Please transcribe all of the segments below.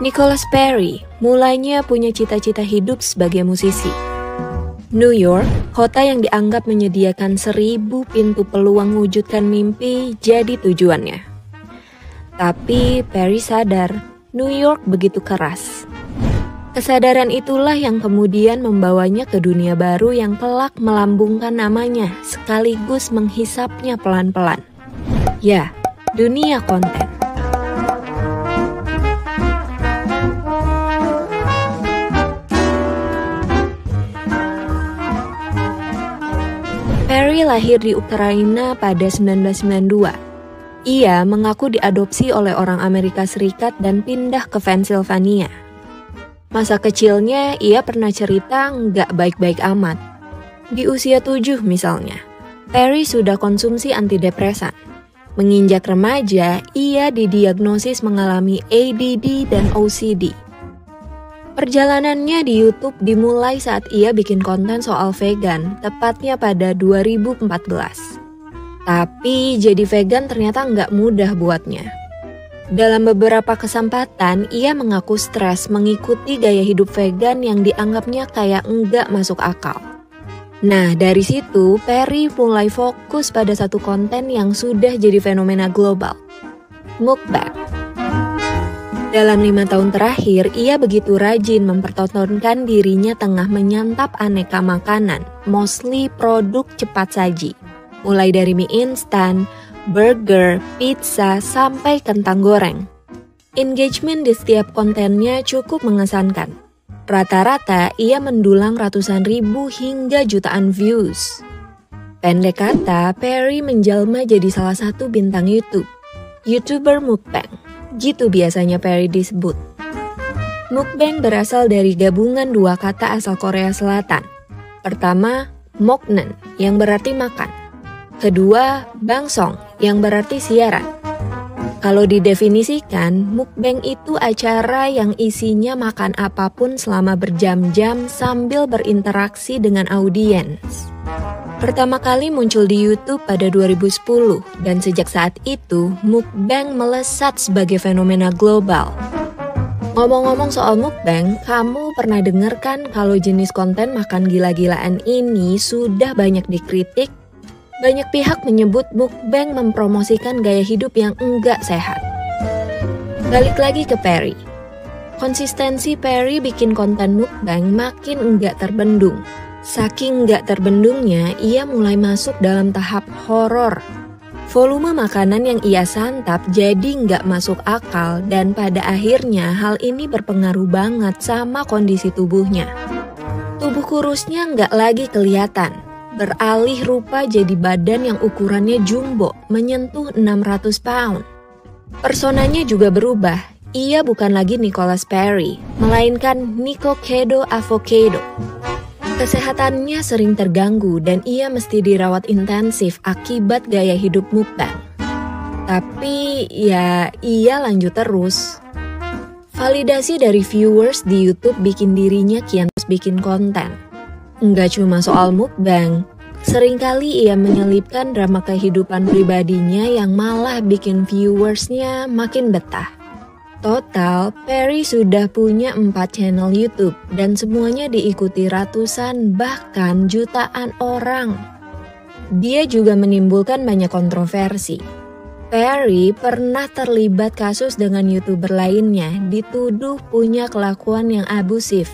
Nicholas Perry mulainya punya cita-cita hidup sebagai musisi. New York, kota yang dianggap menyediakan 1000 pintu peluang mewujudkan mimpi, jadi tujuannya. Tapi Perry sadar, New York begitu keras. Kesadaran itulah yang kemudian membawanya ke dunia baru yang kelak melambungkan namanya, sekaligus menghisapnya pelan-pelan. Ya, dunia konten. Perry lahir di Ukraina pada 1992. Ia mengaku diadopsi oleh orang Amerika Serikat dan pindah ke Pennsylvania. Masa kecilnya ia pernah cerita nggak baik-baik amat. Di usia 7 misalnya, Perry sudah konsumsi antidepresan. Menginjak remaja, ia didiagnosis mengalami ADD dan OCD. Perjalanannya di YouTube dimulai saat ia bikin konten soal vegan, tepatnya pada 2014. Tapi jadi vegan ternyata nggak mudah buatnya. Dalam beberapa kesempatan, ia mengaku stres mengikuti gaya hidup vegan yang dianggapnya kayak nggak masuk akal. Nah, dari situ Perry mulai fokus pada satu konten yang sudah jadi fenomena global, mukbang. Dalam 5 tahun terakhir, ia begitu rajin mempertontonkan dirinya tengah menyantap aneka makanan, mostly produk cepat saji. Mulai dari mie instan, burger, pizza, sampai kentang goreng. Engagement di setiap kontennya cukup mengesankan. Rata-rata ia mendulang ratusan ribu hingga jutaan views. Pendek kata, Perry menjelma jadi salah satu bintang YouTube, YouTuber mukbang. Gitu biasanya Perry disebut. Mukbang berasal dari gabungan 2 kata asal Korea Selatan. Pertama, moknen yang berarti makan. Kedua, bangsong yang berarti siaran. Kalau didefinisikan, mukbang itu acara yang isinya makan apapun selama berjam-jam sambil berinteraksi dengan audiens. Pertama kali muncul di YouTube pada 2010 dan sejak saat itu mukbang melesat sebagai fenomena global. Ngomong-ngomong soal mukbang, kamu pernah dengar kan kalau jenis konten makan gila-gilaan ini sudah banyak dikritik? Banyak pihak menyebut mukbang mempromosikan gaya hidup yang enggak sehat. Balik lagi ke Perry. Konsistensi Perry bikin konten mukbang makin enggak terbendung. Saking nggak terbendungnya, ia mulai masuk dalam tahap horor. Volume makanan yang ia santap jadi nggak masuk akal dan pada akhirnya hal ini berpengaruh banget sama kondisi tubuhnya. Tubuh kurusnya nggak lagi kelihatan, beralih rupa jadi badan yang ukurannya jumbo, menyentuh 600 pound. Personanya juga berubah, ia bukan lagi Nicholas Perry, melainkan Nico Kedo Avocado. Kesehatannya sering terganggu dan ia mesti dirawat intensif akibat gaya hidup mukbang. Tapi ya ia lanjut terus. Validasi dari viewers di YouTube bikin dirinya kian terus bikin konten. Nggak cuma soal mukbang, seringkali ia menyelipkan drama kehidupan pribadinya yang malah bikin viewersnya makin betah. Total, Perry sudah punya 4 channel YouTube dan semuanya diikuti ratusan bahkan jutaan orang. Dia juga menimbulkan banyak kontroversi. Perry pernah terlibat kasus dengan YouTuber lainnya dituduh punya kelakuan yang abusif.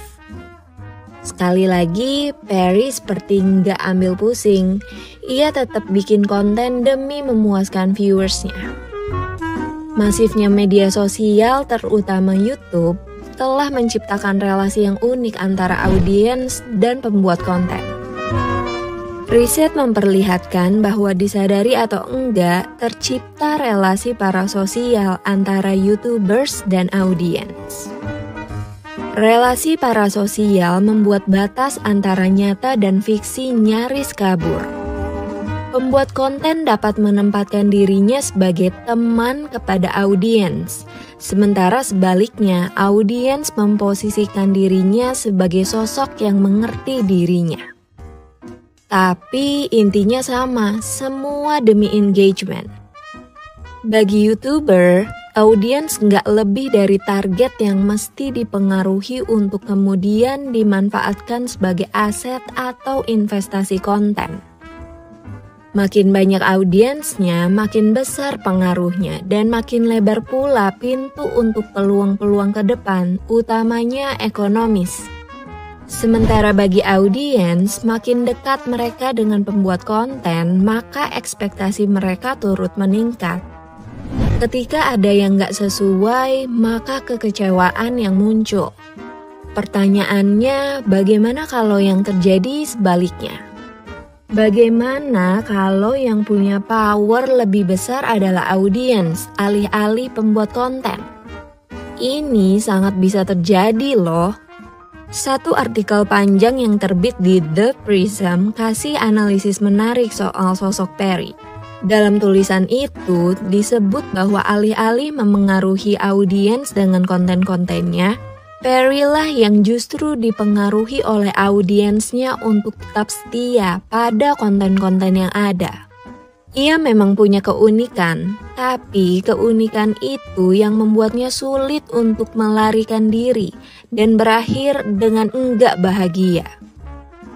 Sekali lagi, Perry seperti nggak ambil pusing. Ia tetap bikin konten demi memuaskan viewersnya. Masifnya media sosial, terutama YouTube, telah menciptakan relasi yang unik antara audiens dan pembuat konten. Riset memperlihatkan bahwa disadari atau enggak, tercipta relasi parasosial antara YouTubers dan audiens. Relasi parasosial membuat batas antara nyata dan fiksi nyaris kabur. Pembuat konten dapat menempatkan dirinya sebagai teman kepada audiens, sementara sebaliknya audiens memposisikan dirinya sebagai sosok yang mengerti dirinya. Tapi intinya sama, semua demi engagement. Bagi YouTuber, Audiens nggak lebih dari target yang mesti dipengaruhi untuk kemudian dimanfaatkan sebagai aset atau investasi konten. Makin banyak audiensnya, makin besar pengaruhnya, dan makin lebar pula pintu untuk peluang-peluang ke depan, utamanya ekonomis. Sementara bagi audiens, makin dekat mereka dengan pembuat konten, maka ekspektasi mereka turut meningkat. Ketika ada yang nggak sesuai, maka kekecewaan yang muncul. Pertanyaannya, bagaimana kalau yang terjadi sebaliknya? Bagaimana kalau yang punya power lebih besar adalah audiens, alih-alih pembuat konten? Ini sangat bisa terjadi loh. Satu artikel panjang yang terbit di The Prism kasih analisis menarik soal sosok Perry. Dalam tulisan itu disebut bahwa alih-alih memengaruhi audiens dengan konten-kontennya, Perry lah yang justru dipengaruhi oleh audiensnya untuk tetap setia pada konten-konten yang ada. Ia memang punya keunikan, tapi keunikan itu yang membuatnya sulit untuk melarikan diri dan berakhir dengan enggak bahagia.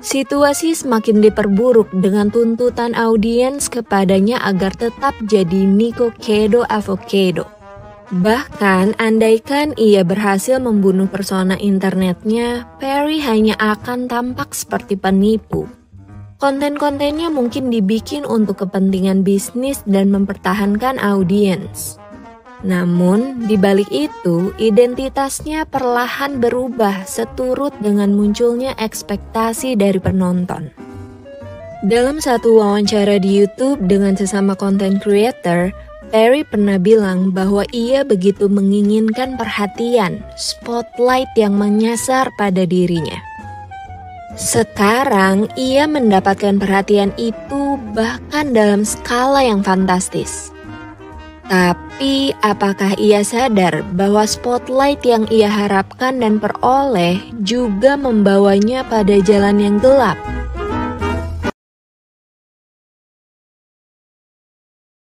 Situasi semakin diperburuk dengan tuntutan audiens kepadanya agar tetap jadi Nico Kedo Avocado. Bahkan andaikan ia berhasil membunuh persona internetnya, Perry hanya akan tampak seperti penipu. Konten-kontennya mungkin dibikin untuk kepentingan bisnis dan mempertahankan audiens. Namun, di balik itu, identitasnya perlahan berubah seturut dengan munculnya ekspektasi dari penonton. Dalam satu wawancara di YouTube dengan sesama content creator, Perry pernah bilang bahwa ia begitu menginginkan perhatian, spotlight yang menyasar pada dirinya. Sekarang, ia mendapatkan perhatian itu bahkan dalam skala yang fantastis. Tapi, apakah ia sadar bahwa spotlight yang ia harapkan dan peroleh juga membawanya pada jalan yang gelap?